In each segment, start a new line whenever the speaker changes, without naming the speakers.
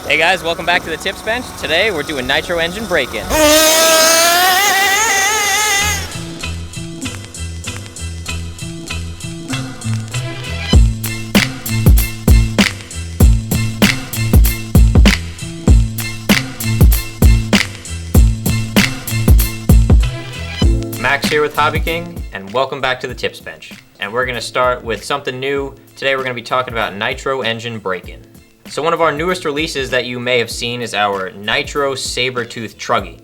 Hey guys, welcome back to the Tips Bench. Today we're doing nitro engine break-in. Max here with HobbyKing, and welcome back to the Tips Bench. And we're going to start with something new. Today we're going to be talking about nitro engine break-in. So one of our newest releases that you may have seen is our Nitro SaberTooth Truggy.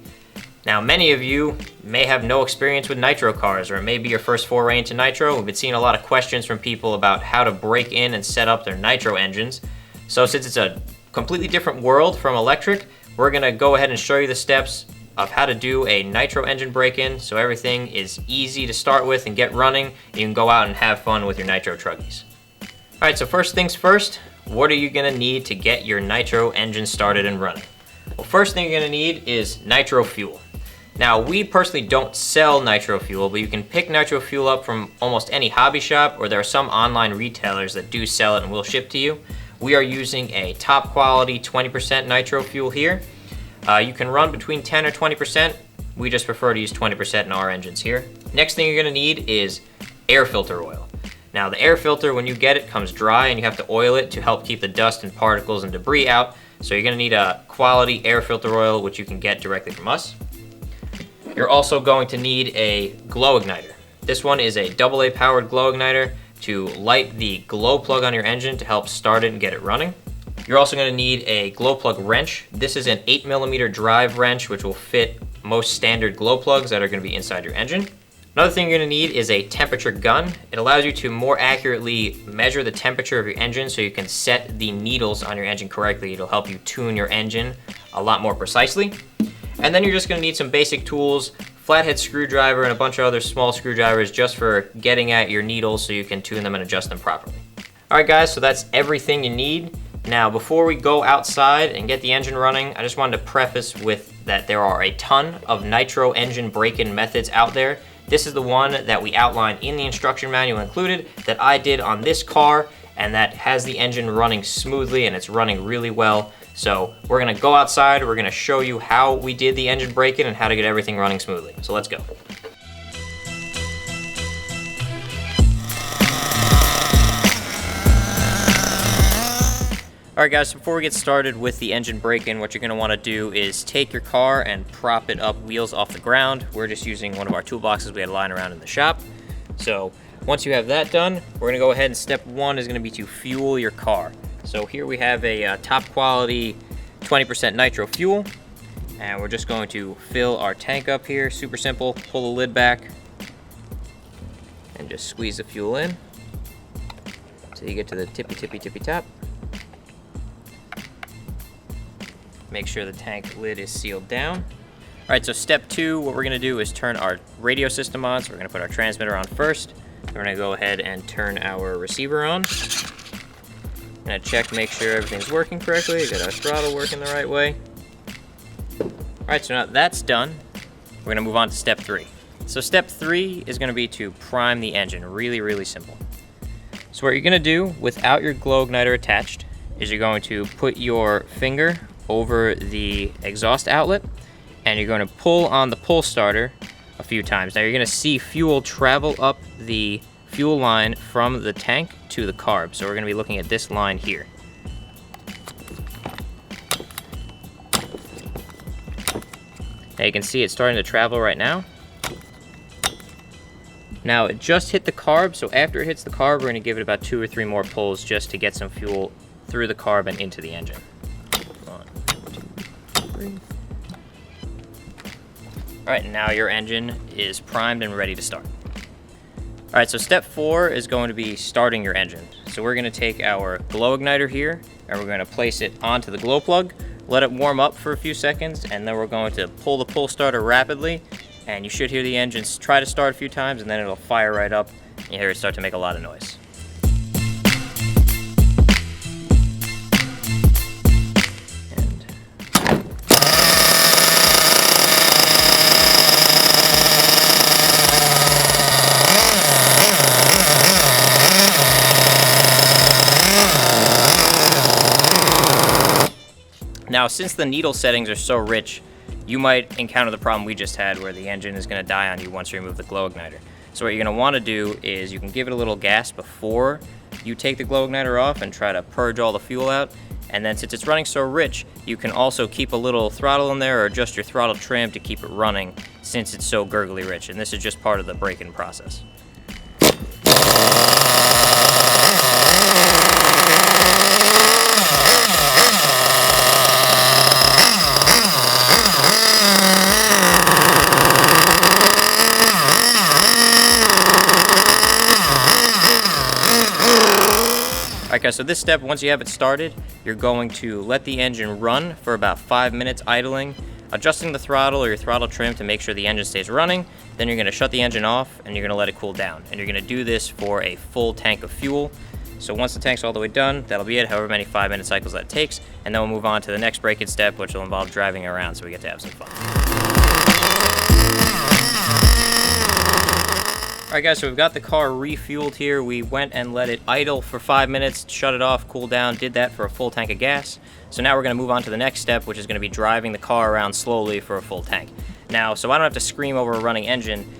Now many of you may have no experience with nitro cars, or it may be your first foray into nitro. We've been seeing a lot of questions from people about how to break in and set up their nitro engines. So since it's a completely different world from electric, we're going to go ahead and show you the steps of how to do a nitro engine break-in so everything is easy to start with and get running, and you can go out and have fun with your nitro truggies. Alright, so first things first, what are you going to need to get your nitro engine started and running? Well, first thing you're going to need is nitro fuel. Now, we personally don't sell nitro fuel, but you can pick nitro fuel up from almost any hobby shop, or there are some online retailers that do sell it and will ship to you. We are using a top quality 20% nitro fuel here. You can run between 10 or 20%. We just prefer to use 20% in our engines here. Next thing you're going to need is air filter oil. Now the air filter, when you get it, comes dry and you have to oil it to help keep the dust and particles and debris out. So you're going to need a quality air filter oil, which you can get directly from us. You're also going to need a glow igniter. This one is a AA powered glow igniter to light the glow plug on your engine to help start it and get it running. You're also going to need a glow plug wrench. This is an 8mm drive wrench, which will fit most standard glow plugs that are going to be inside your engine. Another thing you're going to need is a temperature gun. It allows you to more accurately measure the temperature of your engine so you can set the needles on your engine correctly. It'll help you tune your engine a lot more precisely. And then you're just going to need some basic tools, flathead screwdriver and a bunch of other small screwdrivers just for getting at your needles so you can tune them and adjust them properly. Alright guys, so that's everything you need. Now, before we go outside and get the engine running, I just wanted to preface with that there are a ton of nitro engine break-in methods out there. This is the one that we outline in the instruction manual included that I did on this car, and that has the engine running smoothly and it's running really well. So we're gonna go outside, we're gonna show you how we did the engine break-in and how to get everything running smoothly. So let's go. Alright guys, so before we get started with the engine break-in, what you're going to want to do is take your car and prop it up wheels off the ground. We're just using one of our toolboxes we had lying around in the shop. So once you have that done, we're going to go ahead and step one is going to be to fuel your car. So here we have a top quality 20% nitro fuel, and we're just going to fill our tank up here. Super simple. Pull the lid back and just squeeze the fuel in so you get to the tippy top. Make sure the tank lid is sealed down. All right, so step two, what we're gonna do is turn our radio system on. So we're gonna put our transmitter on first. We're gonna go ahead and turn our receiver on. I'm gonna check, make sure everything's working correctly. Get our throttle working the right way. All right, so now that's done, we're gonna move on to step three. So step three is gonna be to prime the engine. Really, really simple. So what you're gonna do without your glow igniter attached is you're going to put your finger over the exhaust outlet and you're going to pull on the pull starter a few times. Now you're going to see fuel travel up the fuel line from the tank to the carb. So we're going to be looking at this line here. Now you can see it's starting to travel right now. Now it just hit the carb, so after it hits the carb, we're going to give it about 2 or 3 more pulls just to get some fuel through the carb and into the engine. Alright, now your engine is primed and ready to start. Alright, so step 4 is going to be starting your engine. So we're going to take our glow igniter here and we're going to place it onto the glow plug, let it warm up for a few seconds, and then we're going to pull the pull starter rapidly, and you should hear the engine try to start a few times and then it'll fire right up and you hear it start to make a lot of noise. Now, since the needle settings are so rich, you might encounter the problem we just had where the engine is going to die on you once you remove the glow igniter. So what you're going to want to do is you can give it a little gas before you take the glow igniter off and try to purge all the fuel out. And then since it's running so rich, you can also keep a little throttle in there or adjust your throttle trim to keep it running since it's so gurgly rich. And this is just part of the break-in process. Okay, so this step, once you have it started, you're going to let the engine run for about 5 minutes idling, adjusting the throttle or your throttle trim to make sure the engine stays running. Then you're going to shut the engine off and you're going to let it cool down. And you're going to do this for a full tank of fuel. So once the tank's all the way done, that'll be it, however many 5-minute cycles that takes. And then we'll move on to the next break-in step, which will involve driving around so we get to have some fun. Alright guys, so we've got the car refueled here. We went and let it idle for 5 minutes, shut it off, cool down, did that for a full tank of gas. So now we're going to move on to the next step, which is going to be driving the car around slowly for a full tank. Now, so I don't have to scream over a running engine.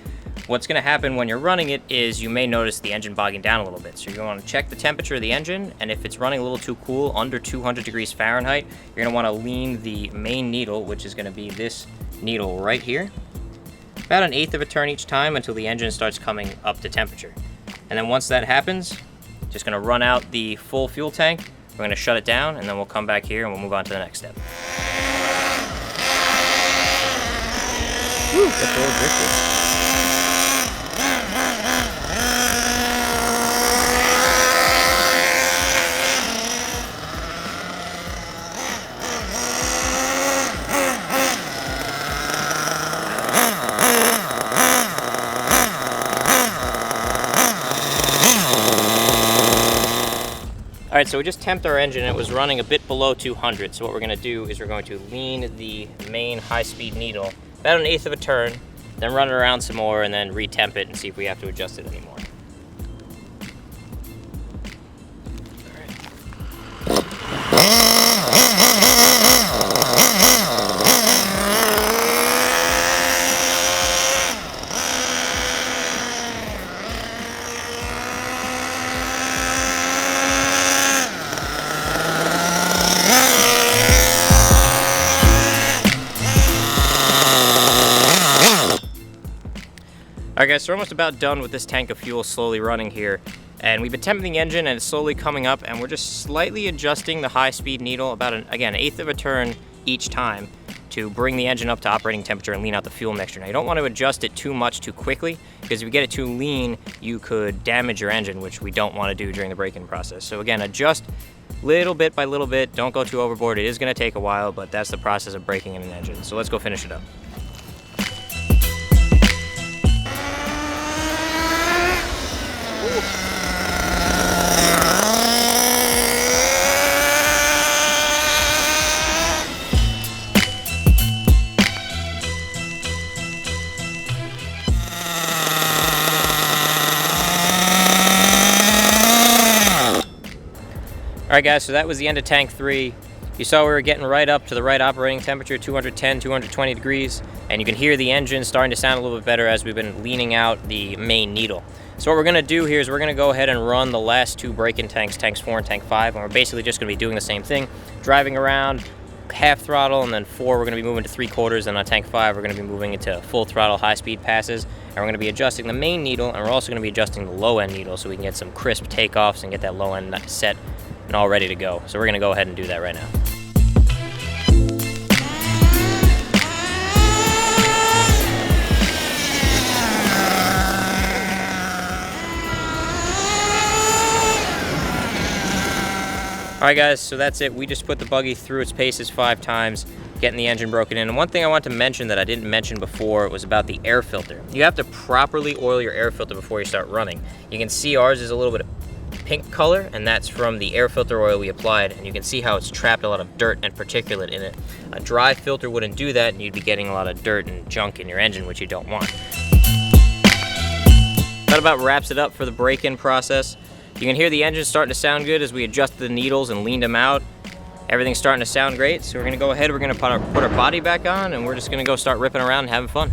What's going to happen when you're running it is you may notice the engine bogging down a little bit. So you're going to check the temperature of the engine, and if it's running a little too cool, under 200 degrees Fahrenheit, you're going to want to lean the main needle, which is going to be this needle right here, about 1/8 of a turn each time until the engine starts coming up to temperature. And then once that happens, just going to run out the full fuel tank. We're going to shut it down, and then we'll come back here and we'll move on to the next step. Woo, that's a little drifty. Alright, so we just temped our engine. It was running a bit below 200. So what we're going to do is we're going to lean the main high-speed needle about 1/8 of a turn, then run it around some more, and then retemp it and see if we have to adjust it anymore. Alright guys, so we're almost about done with this tank of fuel slowly running here. And we've been temping the engine and it's slowly coming up, and we're just slightly adjusting the high-speed needle about, again, 1/8 of a turn each time to bring the engine up to operating temperature and lean out the fuel mixture. Now you don't want to adjust it too much too quickly, because if you get it too lean, you could damage your engine, which we don't want to do during the break-in process. So again, adjust little bit by little bit. Don't go too overboard. It is going to take a while, but that's the process of breaking in an engine. So let's go finish it up. Alright guys, so that was the end of tank 3. You saw we were getting right up to the right operating temperature, 210, 220 degrees, and you can hear the engine starting to sound a little bit better as we've been leaning out the main needle. So what we're going to do here is we're going to go ahead and run the last 2 break-in tanks, tanks 4 and tank 5, and we're basically just going to be doing the same thing, driving around, half throttle, and then 4 we're going to be moving to 3/4, and on tank 5 we're going to be moving into full throttle high-speed passes, and we're going to be adjusting the main needle, and we're also going to be adjusting the low-end needle so we can get some crisp takeoffs and get that low-end set and all ready to go. So we're going to go ahead and do that right now. Alright guys, so that's it. We just put the buggy through its paces 5 times, getting the engine broken in. And one thing I want to mention that I didn't mention before was about the air filter. You have to properly oil your air filter before you start running. You can see ours is a little bit of pink color, and that's from the air filter oil we applied, and you can see how it's trapped a lot of dirt and particulate in it. A dry filter wouldn't do that, and you'd be getting a lot of dirt and junk in your engine, which you don't want. That about wraps it up for the break-in process. You can hear the engine starting to sound good as we adjusted the needles and leaned them out. Everything's starting to sound great, so we're gonna go ahead, we're gonna put our body back on, and we're just gonna go start ripping around and having fun.